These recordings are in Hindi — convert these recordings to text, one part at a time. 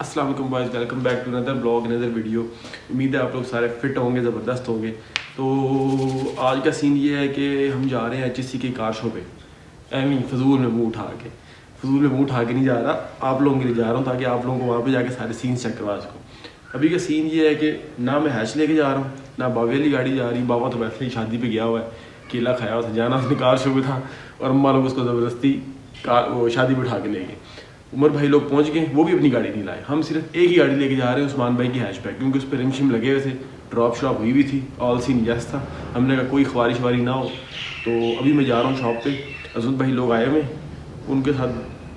अस्सलाम वालेकुम boys, welcome back to another blog another video. उम्मीद है आप लोग सारे फिट होंगे, ज़बरदस्त होंगे। तो आज का सीन ये है कि हम जा रहे हैं HSC की कार शो पे। एमी फजूल में मुँह उठा के नहीं जा रहा, आप लोगों के लिए जा रहा हूँ ताकि आप लोगों को वहाँ पे जाके सारे सीन चेक करवा सकूँ। अभी का सीन ये है कि ना मैं हैच लेके जा रहा हूँ, ना बाबे वाली गाड़ी जा रही। बाबा तो वैसे ही शादी पे गया हुआ है, केला खाया उसे जाना उसने कार शो पे था और अम्मा लोग उसको ज़बरदस्ती वो शादी पे उठा के ले गए। उमर भाई लोग पहुंच गए, वो भी अपनी गाड़ी नहीं लाए। हम सिर्फ एक ही गाड़ी लेके जा रहे हैं, उस्मान भाई की हैचबैक, क्योंकि उस पर रिमशिम लगे हुए थे, ड्रॉप शॉप हुई भी थी, ऑल सीन यस था। हमने कहा कोई ख्वारिश वारी ना हो। तो अभी मैं जा रहा हूँ शॉप पे, अजूद भाई लोग आए हुए, उनके साथ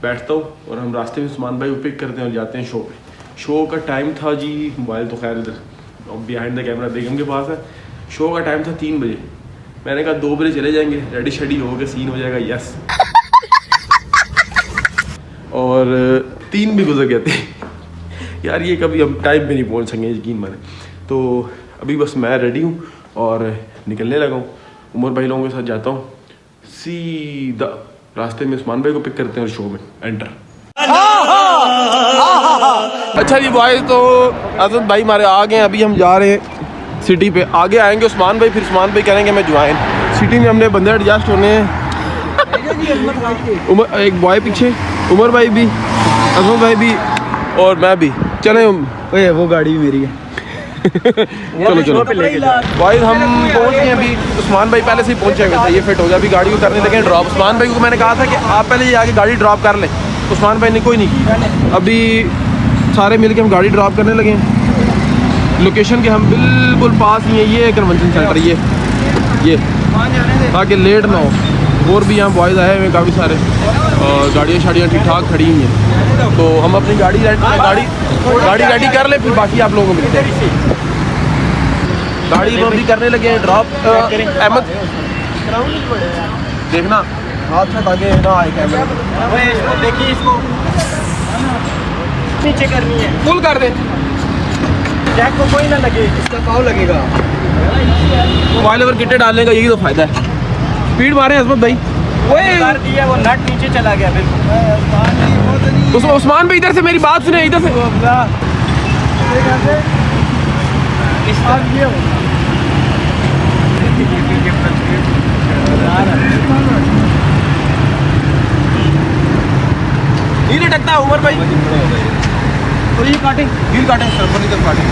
बैठता हूँ और हम रास्ते में उस्मान भाई को पिक करते हैं और जाते हैं शो पे। शो का टाइम था जी, मोबाइल तो खैर इधर बिहाइंड द कैमरा बेगम के पास है। शो का टाइम था 3 बजे। मैंने कहा 2 बजे चले जाएंगे, रेडी शेडी हो गए, सीन हो जाएगा यस। और 3 भी गुजर गए थे यार, ये कभी हम टाइम पे नहीं पहुंच सकेंगे, यकीन माने। तो अभी बस मैं रेडी हूँ और निकलने लगा हूँ। उमर भाई लोगों के साथ जाता हूँ, सीधा रास्ते में उस्मान भाई को पिक करते हैं और शो में एंटर। अच्छा जी बॉयज, तो अजद भाई हमारे आ गए हैं। अभी हम जा रहे हैं सिटी पे, आगे आएंगे उस्मान भाई, फिर उस्मान भाई करेंगे मैं ज्वाइन। सिटी में हमने बंदे एडजस्ट होने हैं। उमर एक बॉय पीछे, उमर भाई भी, अजमत भाई भी और मैं भी। चले ओए वो गाड़ी भी मेरी है चलो बॉयज, हम पहुंच गए अभी। उस्मान भाई पहले से ही पहुंचे हुए थे, ये फिट हो गया। अभी गाड़ी को करने लगे ड्रॉप। उस्मान भाई को मैंने कहा था कि आप पहले ये आगे गाड़ी ड्रॉप कर लें, उस्मान भाई ने कोई नहीं की। अभी सारे मिलके हम गाड़ी ड्रॉप करने लगे हैं। लोकेशन के हम बिल्कुल पास ही है, ये कन्वेंशन सेंटर, ये ताकि लेट ना हो। और भी यहाँ बॉयज़ आए हुए काफ़ी सारे और गाड़ियाँ शाड़ियाँ ठीक ठाक खड़ी हुई हैं। तो हम अपनी गाड़ी रेडी कर लें, फिर बाकी आप लोगों को मिलते हैं। गाड़ी को भी करने लगे हैं ड्रॉप। अहमद देखना हाथ से आगे ना आए कैमरे, देखिए इसको नीचे करनी है, फुल कर दे, जैक को कोई ना लगे, इसका पाव लगेगा। मोबाइल ओवर किटे डालने का यही तो फायदा है। स्पीड मारे हसमत भाई, वो नट नीचे चला गया बिल्कुल। उसमें उस्मान भाई इधर से मेरी बात सुने, इधर से नहीं लटकता उमर भाई, और ये काटें, हील काटें, सरपनी तरफ काटें।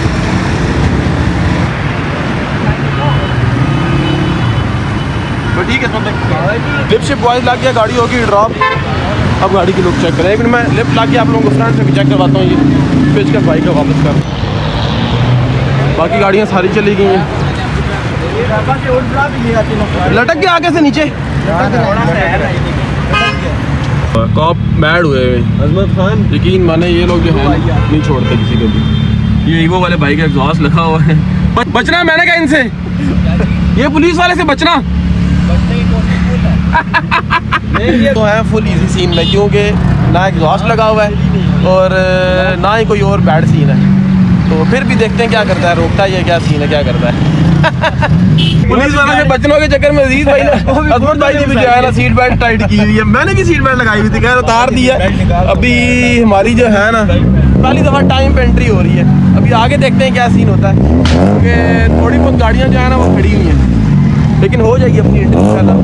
तो ठीक है, लिफ्ट शिप बॉयज लग गया, गाड़ी होगी ड्रॉप। अब गाड़ी की लुक चेक करें। एक मिनट मैं लिफ्ट ला के आप लोगों को फ्रंट से भी चेक करवाता हूँ। ये पेच कर बाइक का वापस कर, बाकी गाड़ियाँ सारी चली गई हैं। लटक के आगे से नीचे कॉप मैड हुए अजमत खान, यकीन माने ये लोग जो है नहीं छोड़ते किसी को भी। ये ईवो वाले बाइक का एग्जॉस्ट लगा हुआ है। बचना, मैंने कहा इनसे, ये पुलिस वाले से बचना। तो है फुल इजी सीन में, क्योंकि ना एग्जॉस्ट लगा हुआ है और ना ही कोई और बैड सीन है। तो फिर भी देखते हैं क्या करता है, रोकता है क्या सीन है, क्या करता है। पुलिस वालों से बचने के चक्कर में अजीज भाई ने, अजमत भाई ने भी जो है ना सीट बेल्ट टाइट की हुई है। मैंने भी सीट बेल्ट लगाई हुई थी, खैर उतार दी है। अभी हमारी जो है ना पहली दफ़ा टाइम पे एंट्री हो रही है। अभी आगे देखते हैं क्या सीन होता है, क्योंकि थोड़ी बहुत गाड़ियाँ जो है ना वो खड़ी हुई हैं, लेकिन हो जाएगी अपनी एंट्री इंशाल्लाह।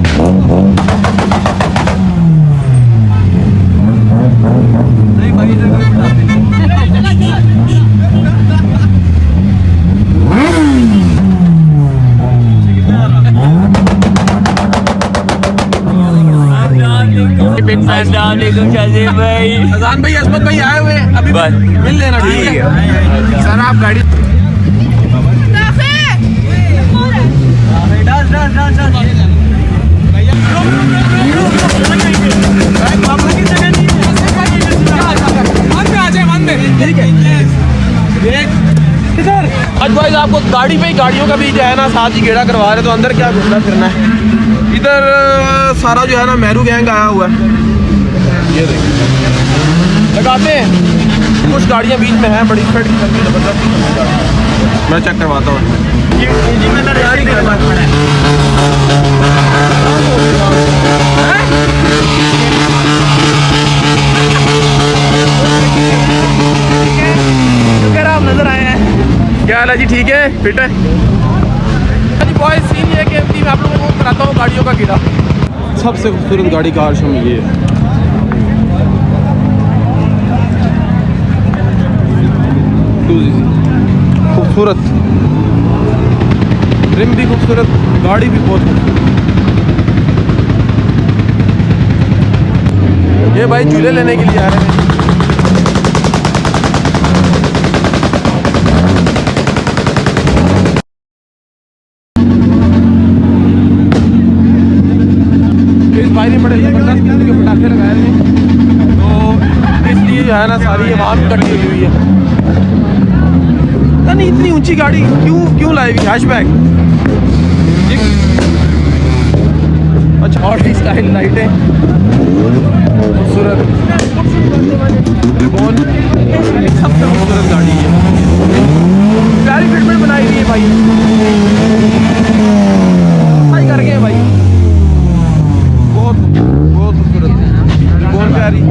अजान भाई, अजमत भाई आए हुए हैं, अभी मिल लेना, ठीक है सर। आप गाड़ी आज भाई आपको गाड़ी पे ही गाड़ियों का भी जो है ना साथ ही गेड़ा करवा रहे, तो अंदर क्या घूमना फिरना है। इधर सारा जो है ना मेहरू गैंग आया हुआ है, ये देखिए लगाते हैं। कुछ गाड़ियाँ बीच में हैं बड़ी स्पीड की चलती है, जबरदस्त। मैं चेक करवाता हूँ। हाल है जी? ठीक है, फिट है जी बॉयज। सीन ये है कि अभी मैं आप लोगों को कराता हूँ गाड़ियों का गिरा। सबसे खूबसूरत गाड़ी कार शो में ये है। खूबसूरत रिम भी खूबसूरत, गाड़ी भी बहुत खूबसूरत। ये भाई झूले लेने के लिए आ रहे हैं। इस भाई ने बड़े जबरदस्त किस्म के पटाखे लगाए हैं, तो इसलिए जो है ना सारी आवाम इकट्ठी हुई है। पता नहीं इतनी ऊंची गाड़ी क्यों लाई हुई, हैचबैक। अच्छा, और स्टाइल लाइटें खूबसूरत, सबसे खूबसूरत गाड़ी है। प्यारी फिटमेंट बनाई हुई है भाई, सही करके है भाई, बहुत खूबसूरत, बहुत प्यारी।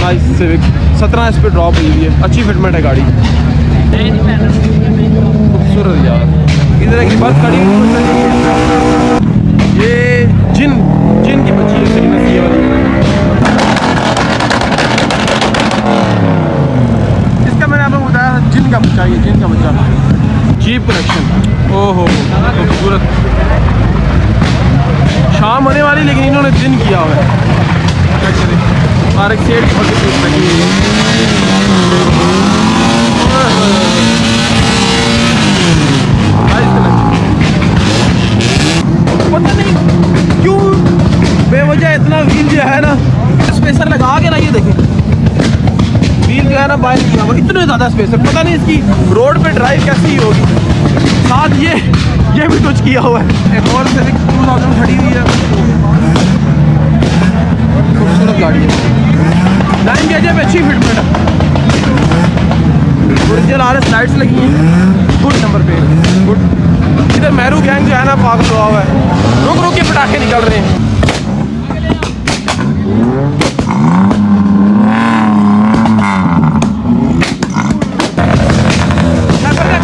नाइस सिविक 17 इस पर ड्रॉप हुई है, अच्छी फिटमेंट है गाड़ी, खूबसूरत यार। इधर एक बस खड़ी है, ये जिन की बच्ची है, सही नसीब वाली। इसका मैंने आपको बताया जिन का बच्चा, ये जिन का बच्चा। जीप कलेक्शन, ओहो खूबसूरत। शाम होने वाली लेकिन इन्होंने दिन किया हुआ है, क्या करें। और एक सेट की बच्ची लगी हुई पता नहीं क्यों बेवजह इतना व्हील जो है ना, स्पेसर लगा के ना, ये देखें व्हील जो है ना बाहर किया हुआ, इतने ज़्यादा स्पेसर, पता नहीं इसकी रोड पे ड्राइव कैसी होगी। साथ ये भी कुछ किया हुआ है। एक और से 2000 खड़ी हुई है, खूबसूरत गाड़ी है। 9 गेज पे अच्छी फिटमेंट है, ओरिजिनल RS लाइट्स लगी हैं, गुड नंबर पे, गुड। इधर मैरू गैंग जो है ना पागल हुआ हुआ है, रुक के पटाखे निकल रहे हैं।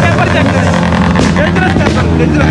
कैपर चेक करें, डेंजरस कैपर, डेंजरस।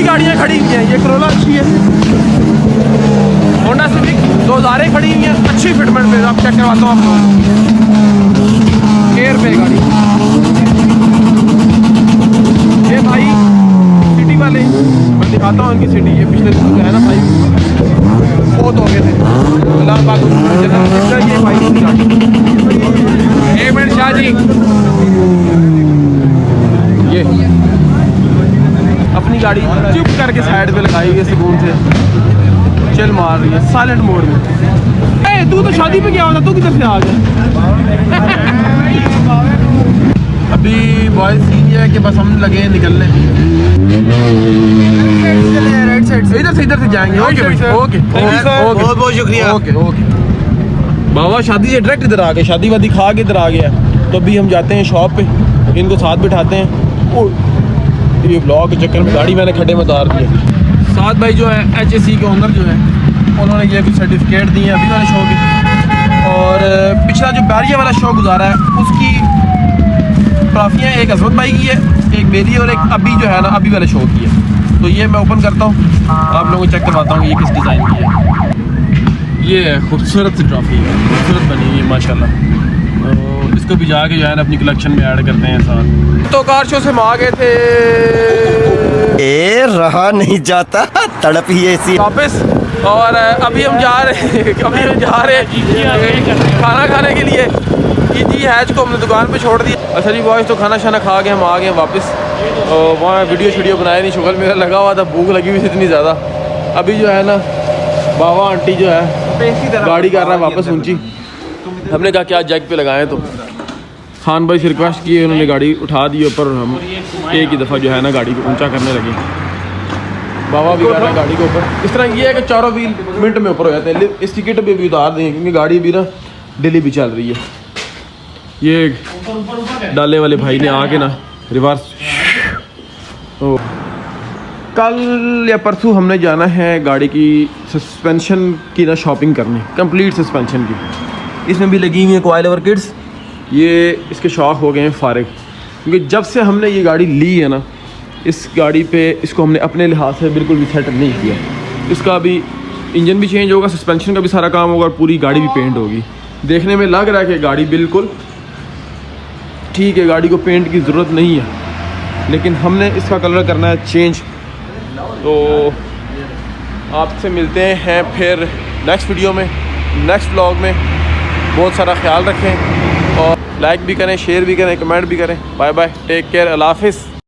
गाड़ियाँ खड़ी हुई हैं, ये करोला अच्छी है, होंडा सिविक 2000 खड़ी हुई हैं, अच्छी फिटमेंट पे। आप चेक करवाता हूँ आपको, एयर पे गाड़ी। ये भाई सिटी वाले, मैं दिखाता हूँ इनकी सिटी। ये पिछले दिन जो है ना भाई बहुत हो गए थे, अल्लाह पाक ये भाई गाड़ी। एक मिनट शाह जी, ये अपनी गाड़ी चुप करके साइड पे लगाई हुई है, सुकून से चल मार रही है साइलेंट मोड में। ए तू तो शादी पे गया होता, तू किधर से आ गया? अभी बॉयज सीन ये है कि बस हम लगे हैं निकलने, राइट साइड से, इधर से जाएंगे। ओके ओके बहुत बहुत शुक्रिया। ओके बाबा शादी से डायरेक्ट इधर आ गए, शादी वादी खा के इधर आ गया। तो अभी हम जाते हैं शॉप पे, इनको साथ बिठाते हैं। ये ब्लॉग के चक्कर में गाड़ी मैंने खड्डे में उतार दिया। साथ भाई जो है HSE के ओनर जो है, उन्होंने ये कुछ सर्टिफिकेट दिए अभी वाले शो के, और पिछला जो बैरिया वाला शो गुजारा है उसकी ट्रॉफियाँ एक अजमत भाई की है, एक मेरी, और एक अभी जो है ना अभी वाले शो की है। तो ये मैं ओपन करता हूँ, आप लोगों को चेक करवाता हूँ ये किस डिज़ाइन की है। ये खूबसूरत सी ट्रॉफी है, खूबसूरत बनी हुई है माशाल्लाह। तो इसको भी जाके जो है ना अपनी कलेक्शन में ऐड करते हैं साथ। तो कार शो से हम आ गए थे, रहा नहीं जाता, तड़प ही ऐसी वापस। और अभी हम जा रहे हैं खाना खाने के लिए। जी हैज को हमने दुकान पे छोड़ दिया। अच्छा जी बॉयज, तो खाना शाना खा के हम आ गए वापस। वहाँ वीडियो बनाया नहीं, शुगर मेरा लगा हुआ था, भूख लगी हुई थी इतनी ज़्यादा। अभी जो है ना बाबा आंटी जो है गाड़ी कर रहा है वापस ऊंची, हमने कहा क्या जैक पे लगाएं, तो खान भाई से रिक्वेस्ट की, उन्होंने गाड़ी उठा दी ऊपर। हम एक ही दफ़ा जो है ना गाड़ी को ऊंचा करने लगे। बाबा भी कर रहे हैं गाड़ी के ऊपर। इस तरह ये है कि चारों व्हील मिनट में ऊपर हो जाते हैं। इसकी किट भी उतार देंगे क्योंकि गाड़ी भी ना डेली भी चल रही है। ये डालने वाले भाई ने आके ना रिवर्स। तो कल या परसों हमने जाना है गाड़ी की सस्पेंशन की ना शॉपिंग करने, कंप्लीट सस्पेंशन की। इसमें भी लगी हुई है कॉइल ओवर किट्स। ये इसके शौक हो गए हैं फारिग, क्योंकि जब से हमने ये गाड़ी ली है ना, इस गाड़ी पे इसको हमने अपने लिहाज से बिल्कुल भी सेट नहीं किया। इसका भी इंजन भी चेंज होगा, सस्पेंशन का भी सारा काम होगा और पूरी गाड़ी भी पेंट होगी। देखने में लग रहा है कि गाड़ी बिल्कुल ठीक है, गाड़ी को पेंट की ज़रूरत नहीं है, लेकिन हमने इसका कलर करना है चेंज। तो आपसे मिलते हैं फिर नेक्स्ट वीडियो में, नेक्स्ट व्लॉग में। बहुत सारा ख्याल रखें और लाइक भी करें, शेयर भी करें, कमेंट भी करें। बाय बाय, टेक केयर, अल्लाह हाफिज़।